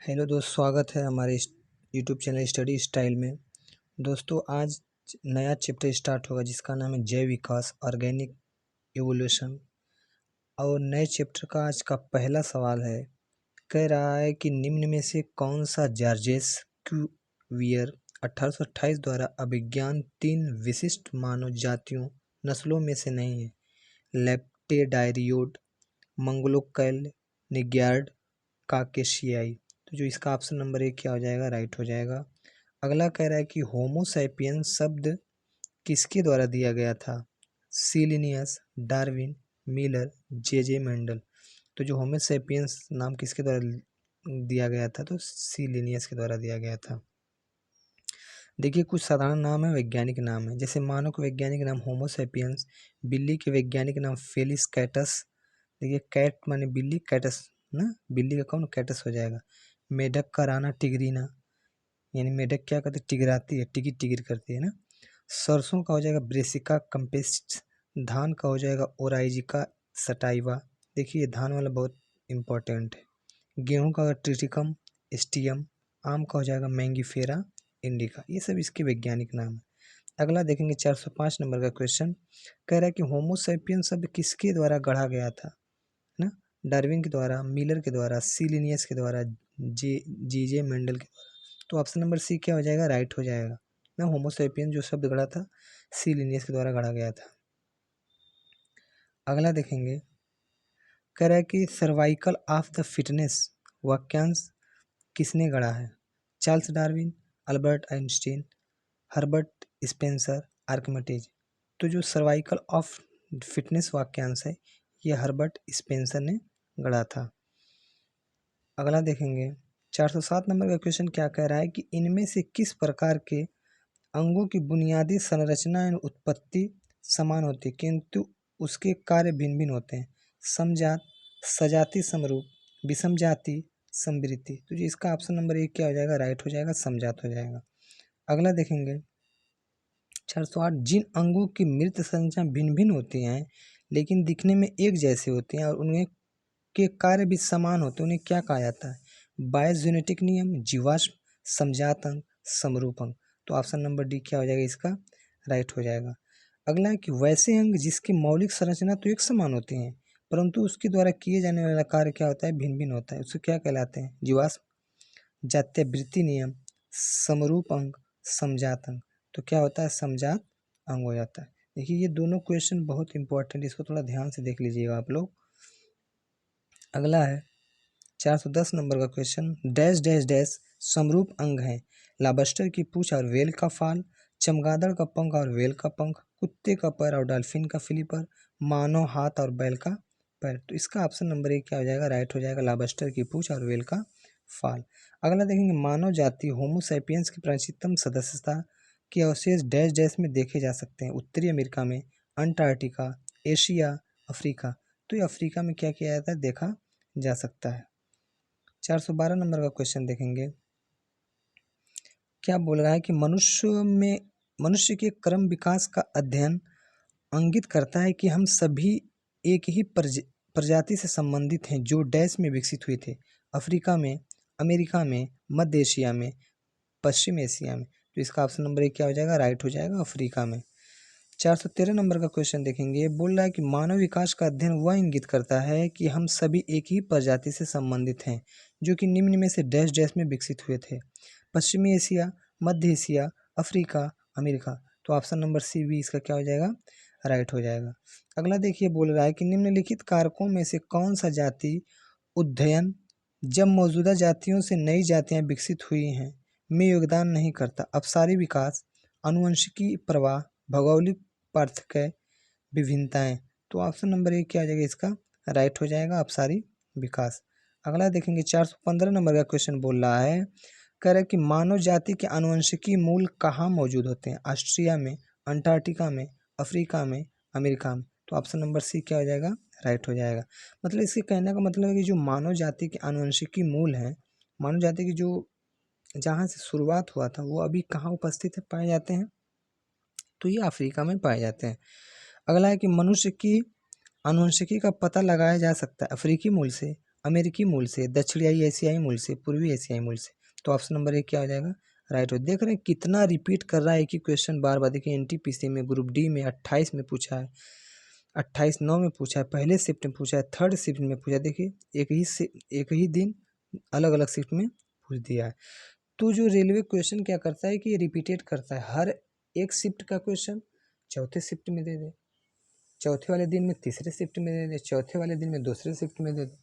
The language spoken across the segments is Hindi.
हेलो दोस्त, स्वागत है हमारे यूट्यूब चैनल स्टडी स्टाइल में। दोस्तों, आज नया चैप्टर स्टार्ट होगा जिसका नाम है जैव विकास, ऑर्गेनिक इवोल्यूशन। और नए चैप्टर का आज का पहला सवाल है, कह रहा है कि निम्न में से कौन सा जॉर्जेस क्यूवियर 1828 द्वारा अभिज्ञान 3 विशिष्ट मानव जातियों नस्लों में से नहीं है? लेप्टेडाइरियोड, मंगोलोकैल, निग्यार्ड, काकेशियाई। तो जो इसका ऑप्शन नंबर 1 क्या हो जाएगा? राइट हो जाएगा। अगला कह रहा है कि होमो सैपियंस शब्द किसके द्वारा दिया गया था? सीलिनियस, डार्विन, मिलर, जे मेंडल। तो जो होमो सैपियंस नाम किसके द्वारा दिया गया था? तो सीलिनियस के द्वारा दिया गया था। देखिए, कुछ साधारण नाम है, वैज्ञानिक नाम है। जैसे मानव का वैज्ञानिक नाम होमो सैपियंस, बिल्ली के वैज्ञानिक नाम फेलिस कैटस। देखिए, कैट माने बिल्ली, कैटस ना बिल्ली का कौन? कैटस हो जाएगा। मेढक का राना टिगरीना, यानी मेढक क्या करती है? टिगराती है, टिगिर टिगिर करती है ना। सरसों का हो जाएगा ब्रेसिका कंपेस्ट। धान का हो जाएगा ओराइजिका सटाइवा। देखिए, धान वाला बहुत इंपॉर्टेंट है। गेहूं का ट्रिटिकम एस्टियम। आम का हो जाएगा मैंगीफेरा इंडिका। ये सब इसके वैज्ञानिक नाम है। अगला देखेंगे 405 नंबर का क्वेश्चन, कह रहा है कि होमो सैपियन शब्द किसके द्वारा गढ़ा गया था? ना, डार्विन के द्वारा, मिलर के द्वारा, सीलिनियस के द्वारा, जे मेंडल के द्वारा। तो ऑप्शन नंबर सी क्या हो जाएगा? राइट हो जाएगा ना। होमो सैपियन जो शब्द गढ़ा था, सीलिनियस के द्वारा गढ़ा गया था। अगला देखेंगे, कह रहा है कि सर्वाइकल ऑफ द फिटनेस वाक्यांश किसने गढ़ा है? Charles Darwin, Albert Einstein, Herbert Spencer, Archimedes. तो जो सर्वाइकल ऑफ फिटनेस वाक्यांश है, ये हर्बर्ट स्पेंसर ने गढ़ा था। अगला देखेंगे 407 नंबर का क्वेश्चन क्या कह रहा है कि इनमें से किस प्रकार के अंगों की बुनियादी संरचना एवं उत्पत्ति समान होती है किंतु उसके कार्य भिन्न भिन्न होते हैं? समजात, सजाति समरूप, विषम जाति, समवृत्ति। तो जी इसका ऑप्शन नंबर 1 क्या हो जाएगा? राइट हो जाएगा, समजात हो जाएगा। अगला देखेंगे 408, जिन अंगों की मृत संरचना भिन्न भिन्न होती हैं लेकिन दिखने में एक जैसे होती हैं और उनमें के कार्य भी समान होते हैं, उन्हें क्या कहा जाता है? बायोजेनेटिक नियम, जीवाश्म, समजात अंग, समरूप अंग। तो ऑप्शन नंबर डी क्या हो जाएगा? इसका राइट हो जाएगा। अगला है कि वैसे अंग जिसकी मौलिक संरचना तो एक समान होती हैं परंतु उसके द्वारा किए जाने वाला कार्य क्या होता है? भिन्न भिन्न होता है, उसको क्या कहलाते हैं? जीवाश्म। जात्यवृत्ति नियम, समरूप अंग, समजात अंग। तो क्या होता है? समजात अंग हो जाता है। देखिए, ये दोनों क्वेश्चन बहुत इंपॉर्टेंट, इसको थोड़ा ध्यान से देख लीजिएगा आप लोग। अगला है 410 नंबर का क्वेश्चन, डैश डैश डैश समरूप अंग है? लाबस्टर की पूंछ और वेल का फाल, चमगादड़ का पंख और वेल का पंख, कुत्ते का पैर और डॉल्फिन का फ्लिपर, मानव हाथ और बैल का पैर। तो इसका ऑप्शन नंबर 1 क्या हो जाएगा? राइट हो जाएगा, लाबस्टर की पूंछ और वेल का फाल। अगला देखेंगे, मानव जाति होमो सैपियंस की प्राचीनतम सदस्यता के अवशेष डैश डैश में देखे जा सकते हैं? उत्तरी अमेरिका में, अंटार्कटिका, एशिया, अफ्रीका। तो ये अफ्रीका में क्या किया जाता है? देखा जा सकता है। 412 नंबर का क्वेश्चन देखेंगे, क्या बोल रहा है कि मनुष्य के क्रम विकास का अध्ययन इंगित करता है कि हम सभी एक ही प्रजाति से संबंधित हैं जो डैश में विकसित हुए थे? अफ्रीका में, अमेरिका में, मध्य एशिया में, पश्चिम एशिया में। तो इसका ऑप्शन नंबर 1 क्या हो जाएगा? राइट हो जाएगा, अफ्रीका में। 413 नंबर का क्वेश्चन देखेंगे, बोल रहा है कि मानव विकास का अध्ययन वह इंगित करता है कि हम सभी एक ही प्रजाति से संबंधित हैं जो कि निम्न में से डैश डैश में विकसित हुए थे? पश्चिमी एशिया, मध्य एशिया, अफ्रीका, अमेरिका। तो ऑप्शन नंबर सी भी इसका क्या हो जाएगा? राइट हो जाएगा। अगला देखिए, बोल रहा है कि निम्नलिखित कारकों में से कौन सा जाति उद्ययन जब मौजूदा जातियों से नई जातियां विकसित हुई हैं में योगदान नहीं करता? अपसारी विकास, आनुवंशिकी प्रवाह, भौगोलिक पार्थक्य, विभिन्नताएं। तो ऑप्शन नंबर 1 क्या आ जाएगा? इसका राइट हो जाएगा, अपसारी विकास। अगला देखेंगे 415 नंबर का क्वेश्चन बोल रहा है, कह रहा है कि मानव जाति के आनुवंशिकी मूल कहाँ मौजूद होते हैं? ऑस्ट्रिया में, अंटार्कटिका में, अफ्रीका में, अमेरिका में। तो ऑप्शन नंबर सी क्या हो जाएगा? राइट हो जाएगा। मतलब इसके कहने का मतलब है कि जो मानव जाति के आनुवंशिकी मूल हैं, मानव जाति की जो जहाँ से शुरुआत हुआ था वो अभी कहाँ उपस्थित है, पाए जाते हैं? तो ये अफ्रीका में पाए जाते हैं। अगला है कि मनुष्य की आनुवंशिकी का पता लगाया जा सकता है अफ्रीकी मूल से, अमेरिकी मूल से, दक्षिणी एशियाई मूल से, पूर्वी एशियाई मूल से। तो ऑप्शन नंबर ए क्या हो जाएगा, राइट हो। देख रहे हैं कितना रिपीट कर रहा है एक ही क्वेश्चन बार बार। देखिए एनटीपीसी में ग्रुप डी में 28 में पूछा है, 28/9 में पूछा है, पहले शिफ्ट में पूछा है, थर्ड शिफ्ट में पूछा है। देखिए एक ही दिन अलग अलग शिफ्ट में पूछ दिया है। तो जो रेलवे क्वेश्चन क्या करता है कि ये रिपीटेड करता है, हर एक शिफ्ट का क्वेश्चन चौथे शिफ्ट में दे दे, चौथे वाले दिन में तीसरे शिफ्ट में दे दे, चौथे वाले दिन में दूसरे शिफ्ट में दे दे।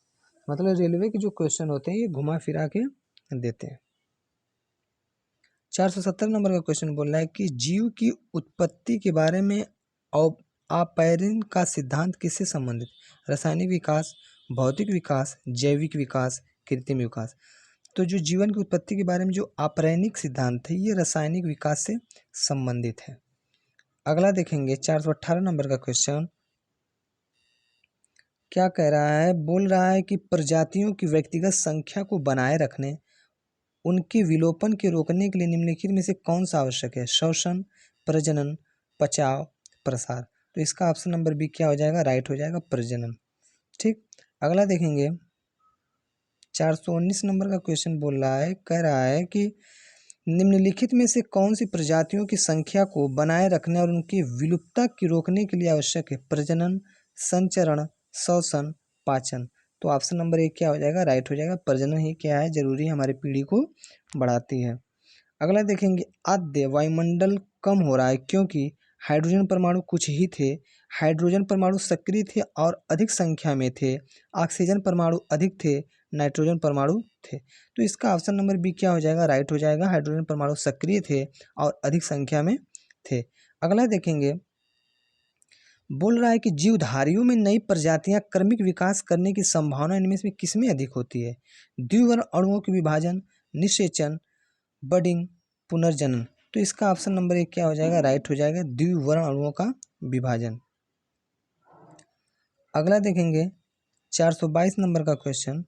मतलब रेलवे के जो क्वेश्चन होते हैं ये घुमा फिरा के देते हैं। 470 नंबर का क्वेश्चन बोल रहा है कि जीव की उत्पत्ति के बारे में ऑपरेन का सिद्धांत किससे संबंधित, रासायनिक विकास, भौतिक विकास, जैविक विकास, कृत्रिम विकास। तो जो जीवन की उत्पत्ति के बारे में जो ऑपरेनिक सिद्धांत है ये रासायनिक विकास से संबंधित है। अगला देखेंगे 418 नंबर का क्वेश्चन क्या कह रहा है, बोल रहा है कि प्रजातियों की व्यक्तिगत संख्या को बनाए रखने, उनके विलोपन के रोकने के लिए निम्नलिखित में से कौन सा आवश्यक है, श्वसन, प्रजनन, बचाव, प्रसार। तो इसका ऑप्शन नंबर बी क्या हो जाएगा, राइट हो जाएगा, प्रजनन। ठीक। अगला देखेंगे 419 नंबर का क्वेश्चन बोल रहा है, कह रहा है कि निम्नलिखित में से कौन सी प्रजातियों की संख्या को बनाए रखने और उनकी विलुप्तता की रोकने के लिए आवश्यक है, प्रजनन, संचरण, श्वसन, पाचन। तो ऑप्शन नंबर एक क्या हो जाएगा, राइट हो जाएगा, प्रजनन ही क्या है, जरूरी है, हमारी पीढ़ी को बढ़ाती है। अगला देखेंगे आद्य वायुमंडल कम हो रहा है क्योंकि हाइड्रोजन परमाणु कुछ ही थे, हाइड्रोजन परमाणु सक्रिय थे और अधिक संख्या में थे, ऑक्सीजन परमाणु अधिक थे, नाइट्रोजन परमाणु थे। तो इसका ऑप्शन नंबर बी क्या हो जाएगा, राइट हो जाएगा, हाइड्रोजन परमाणु सक्रिय थे और अधिक संख्या में थे। अगला देखेंगे बोल रहा है कि जीवधारियों में नई प्रजातियां क्रमिक विकास करने की संभावना इनमें से किसमें अधिक होती है, द्विवर्ण अणुओं के विभाजन, निषेचन, बडिंग, पुनर्जनन। तो इसका ऑप्शन नंबर एक क्या हो जाएगा, राइट हो जाएगा, द्विवर्ण अणुओं का विभाजन। अगला देखेंगे 422 नंबर का क्वेश्चन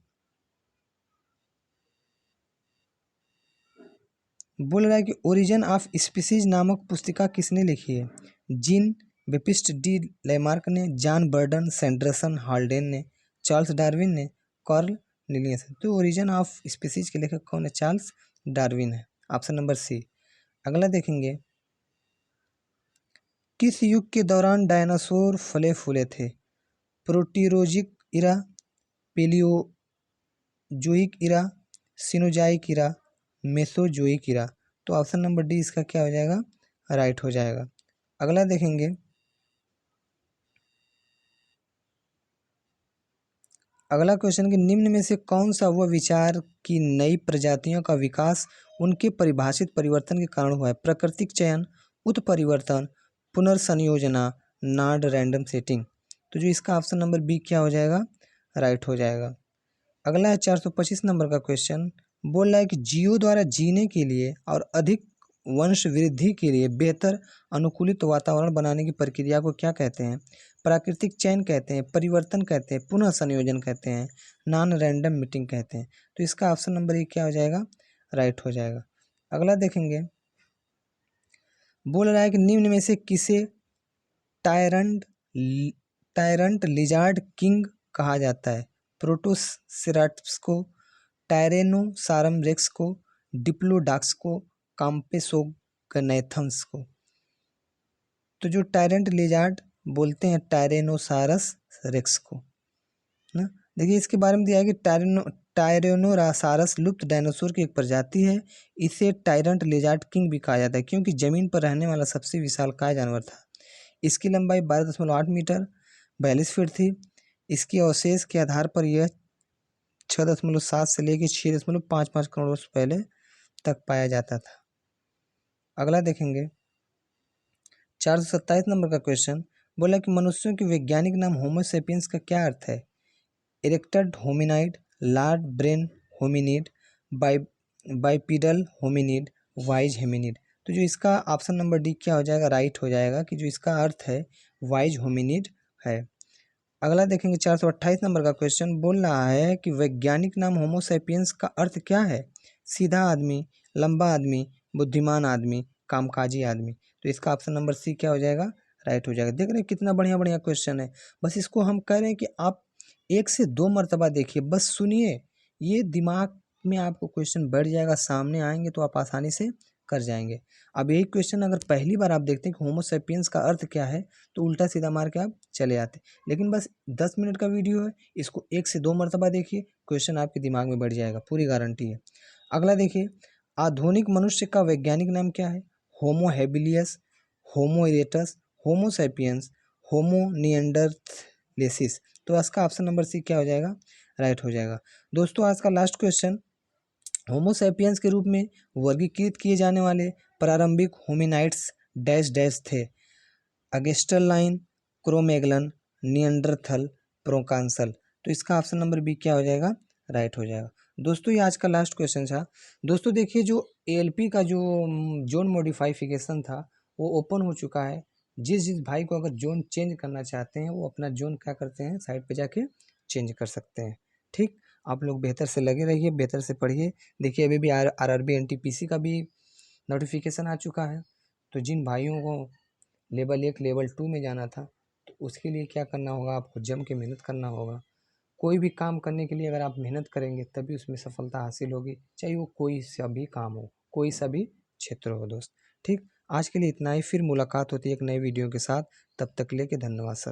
बोल रहा है कि ओरिजिन ऑफ स्पीसीज नामक पुस्तिका किसने लिखी है, जीन बेपिस्ट डी लेमार्क ने, जॉन बर्डन सैंडरसन हाल्डेन ने, चार्ल्स डार्विन ने, कार्ल लिनियस। तो ओरिजिन ऑफ स्पीसीज के लेखक कौन है, चार्ल्स डार्विन है, ऑप्शन नंबर सी। अगला देखेंगे किस युग के दौरान डायनासोर फले फूले थे, प्रोटीरोजिक इरा, पेलियोजोइक इरा, सिनोजाइक इरा, मेसोजोइक इरा। तो ऑप्शन नंबर डी इसका क्या हो जाएगा, राइट हो जाएगा। अगला देखेंगे अगला क्वेश्चन कि निम्न में से कौन सा वह विचार कि नई प्रजातियों का विकास उनके परिभाषित परिवर्तन के कारण हुआ है, प्राकृतिक चयन, उत्परिवर्तन, पुनर्संयोजना, नॉन रैंडम सेटिंग। तो जो इसका ऑप्शन नंबर बी क्या हो जाएगा, राइट हो जाएगा। अगला है 425 नंबर का क्वेश्चन बोल रहा है कि जीवों द्वारा जीने के लिए और अधिक वंश वृद्धि के लिए बेहतर अनुकूलित वातावरण बनाने की प्रक्रिया को क्या कहते हैं, प्राकृतिक चयन कहते हैं, परिवर्तन कहते हैं, पुनः संयोजन कहते हैं, नॉन रैंडम मीटिंग कहते हैं। तो इसका ऑप्शन नंबर एक क्या हो जाएगा, राइट हो जाएगा। अगला देखेंगे बोल रहा है कि निम्न में से किसे टायरंट टायरंट लिजार्ड किंग कहा जाता है, प्रोटोसेराट्स को, टायरेनोसारम रेक्स को, डिप्लोडाक्स को, काम्पेसोगनैथम्स को। तो जो टायरेंट लिजार्ड बोलते हैं टायरेनोसारस रेक्स को ना। देखिए इसके बारे में दिया है कि टायरेनोसारस लुप्त डायनासोर की एक प्रजाति है, इसे टायरेंट लिजार्ड किंग भी कहा जाता है क्योंकि जमीन पर रहने वाला सबसे विशालकाय जानवर था। इसकी लंबाई 12.8 मीटर 42 फीट थी। इसके अवशेष के आधार पर यह 6.7 से लेकर 6.55 करोड़ वर्ष पहले तक पाया जाता था। अगला देखेंगे 427 नंबर का क्वेश्चन बोला कि मनुष्यों के वैज्ञानिक नाम होमो सेपियंस का क्या अर्थ है, erected hominid, large brain hominid, bipedal hominid, wise hominid. तो जो इसका ऑप्शन नंबर डी क्या हो जाएगा, राइट हो जाएगा कि जो इसका अर्थ है वाइज होमिनिड है। अगला देखेंगे 428 नंबर का क्वेश्चन बोल रहा है कि वैज्ञानिक नाम होमो सेपियंस का अर्थ क्या है, सीधा आदमी, लंबा आदमी, बुद्धिमान आदमी, कामकाजी आदमी। तो इसका ऑप्शन नंबर सी क्या हो जाएगा, राइट हो जाएगा। देख रहे हैं कितना बढ़िया बढ़िया क्वेश्चन है। बस इसको हम कह रहे हैं कि आप 1 से 2 मर्तबा देखिए, बस सुनिए, ये दिमाग में आपको क्वेश्चन बैठ जाएगा, सामने आएँगे तो आप आसानी से कर जाएँगे। अब यही क्वेश्चन अगर पहली बार आप देखते हैं कि होमो सैपियंस का अर्थ क्या है, तो उल्टा-सीधा मार के आप चले आते। लेकिन बस 10 मिनट का वीडियो है, इसको 1 से 2 मर्तबा देखिए, क्वेश्चन आपके दिमाग में बैठ जाएगा, पूरी गारंटी है। अगला देखिए, आधुनिक मनुष्य का वैज्ञानिक नाम क्या है? होमो हैबिलियस, होमो इरेक्टस, होमो सैपियंस, होमो निएंडरथलेसिस। तो इसका ऑप्शन नंबर सी क्या हो जाएगा? राइट हो जाएगा। दोस्तों आज का लास्ट क्वेश्चन, होमो सैपियंस के रूप में वर्गीकृत किए जाने वाले प्रारंभिक होमिनाइड्स डैश डैश थे। अगेस्टरलाइन, क्रोमेगलन, नियंडरथल, प्रोकांसल। तो इसका ऑप्शन नंबर बी क्या हो जाएगा? राइट हो जाएगा। दोस्तों ये आज का लास्ट क्वेश्चन था। दोस्तों देखिए, जो एएलपी का जो जोन मॉडिफाइफिकेशन था वो ओपन हो चुका है। जिस जिस भाई को अगर जोन चेंज करना चाहते हैं वो अपना जोन क्या करते हैं, साइट पे जाके चेंज कर सकते हैं। ठीक, आप लोग बेहतर से लगे रहिए, बेहतर से पढ़िए। देखिए अभी भी आरआरबी एनटीपीसी का भी नोटिफिकेशन आ चुका है। तो जिन भाइयों को लेवल 1 लेवल 2 में जाना था, तो उसके लिए क्या करना होगा, आपको जम के मेहनत करना होगा। कोई भी काम करने के लिए अगर आप मेहनत करेंगे तभी उसमें सफलता हासिल होगी, चाहे वो कोई सा भी काम हो, कोई सा भी क्षेत्र हो दोस्त। ठीक, आज के लिए इतना ही, फिर मुलाकात होती है एक नई वीडियो के साथ। तब तक के लिए धन्यवाद सर।